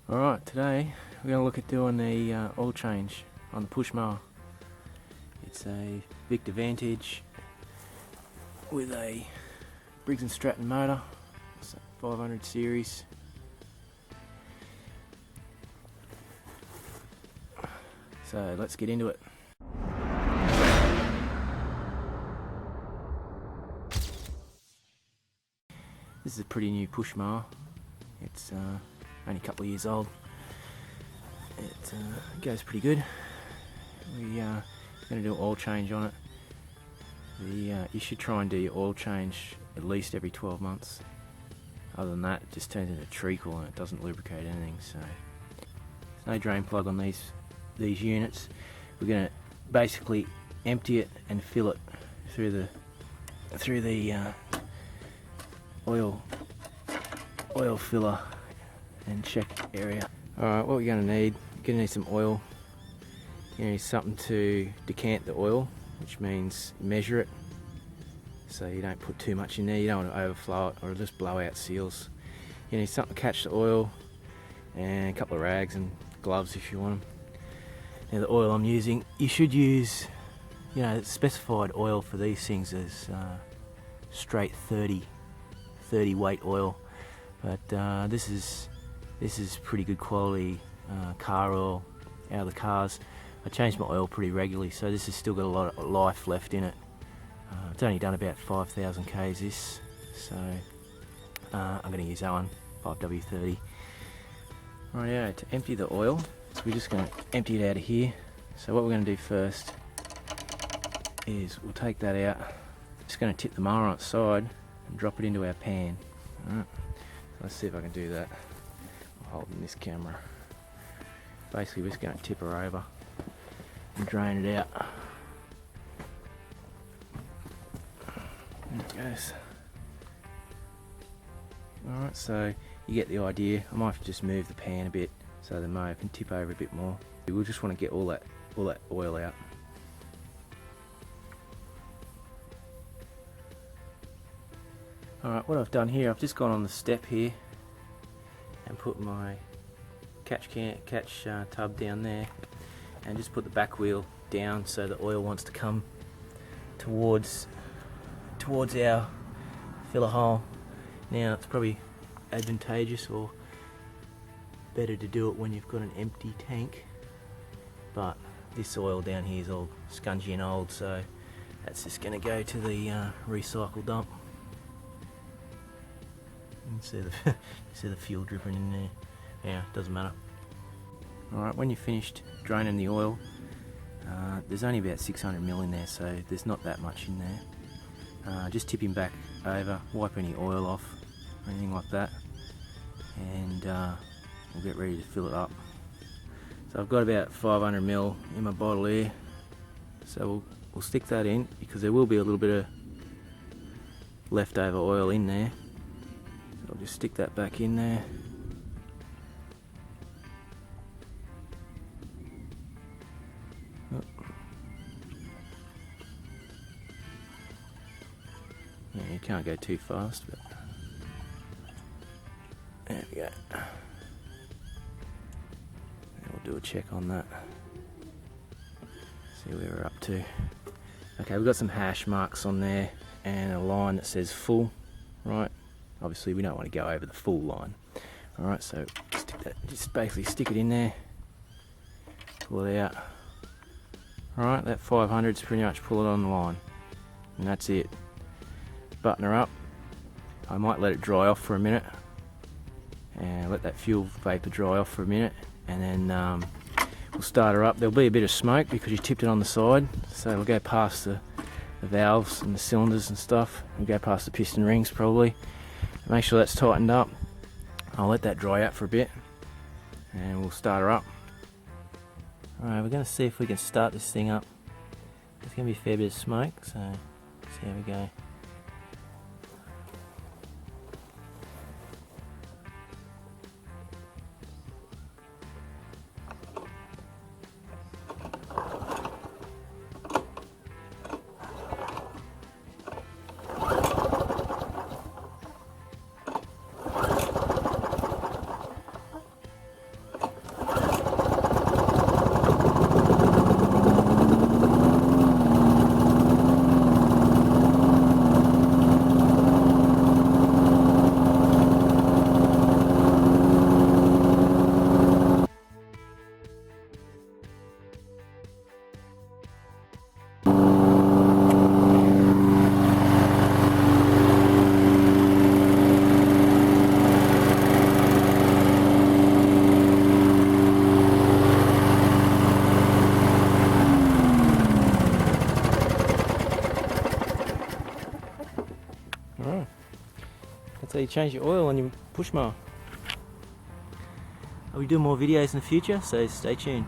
Alright, today we're going to look at doing the oil change on the push mower. It's a Victa Vantage with a Briggs and Stratton motor, it's a 500 series. So let's get into it. This is a pretty new push mower. It's only a couple of years old. It goes pretty good. We're going to do an oil change on it. You should try and do your oil change at least every 12 months. Other than that, it just turns into treacle and it doesn't lubricate anything. So there's no drain plug on these units. We're going to basically empty it and fill it through the oil filler and check area. Alright, what we're going to need, you're going to need some oil. You need something to decant the oil, which means measure it so you don't put too much in there. You don't want to overflow it or it'll just blow out seals. You need something to catch the oil and a couple of rags and gloves if you want them. Now the oil I'm using, you should use, specified oil for these things is straight 30 weight oil, but this is pretty good quality car oil out of the cars. I change my oil pretty regularly, so this has still got a lot of life left in it. It's only done about 5,000 k's this, so I'm going to use that one, 5W30. Right, to empty the oil, so we're just going to empty it out of here. So what we're going to do first is we'll take that out. Just going to tip the mower on its side and drop it into our pan. Alright, so let's see if I can do that. I'm holding this camera. Basically, we're just going to tip her over and drain it out. There it goes. Alright, so you get the idea. I might have to just move the pan a bit so the mower can tip over a bit more. We'll just want to get all that oil out. Alright, what I've done here, I've just gone on the step here and put my catch tub down there and just put the back wheel down so the oil wants to come towards our filler hole. Now it's probably advantageous or better to do it when you've got an empty tank, but this oil down here is all scungy and old, so that's just going to go to the recycle dump. You can see the fuel dripping in there. Yeah, doesn't matter. Alright, when you've finished draining the oil, there's only about 600ml in there, so there's not that much in there. Just tip him back over, wipe any oil off or anything like that, and we'll get ready to fill it up. So I've got about 500ml in my bottle here, so we'll stick that in because there will be a little bit of leftover oil in there. I'll just stick that back in there. Yeah, you can't go too fast, but there we go. We'll do a check on that. See where we're up to. Okay, we've got some hash marks on there and a line that says full, right? Obviously we don't want to go over the full line. Alright, so just basically stick it in there, pull it out. Alright, that 500's pretty much pull it on the line. And that's it. Button her up. I might let it dry off for a minute. And let that fuel vapor dry off for a minute. And then we'll start her up. There'll be a bit of smoke because you tipped it on the side. So it'll go past the valves and the cylinders and stuff. And go past the piston rings probably. Make sure that's tightened up. I'll let that dry out for a bit and we'll start her up. Alright, we're going to see if we can start this thing up. There's going to be a fair bit of smoke, so let's see how we go. you change your oil on your push mower. I'll be doing more videos in the future, so stay tuned.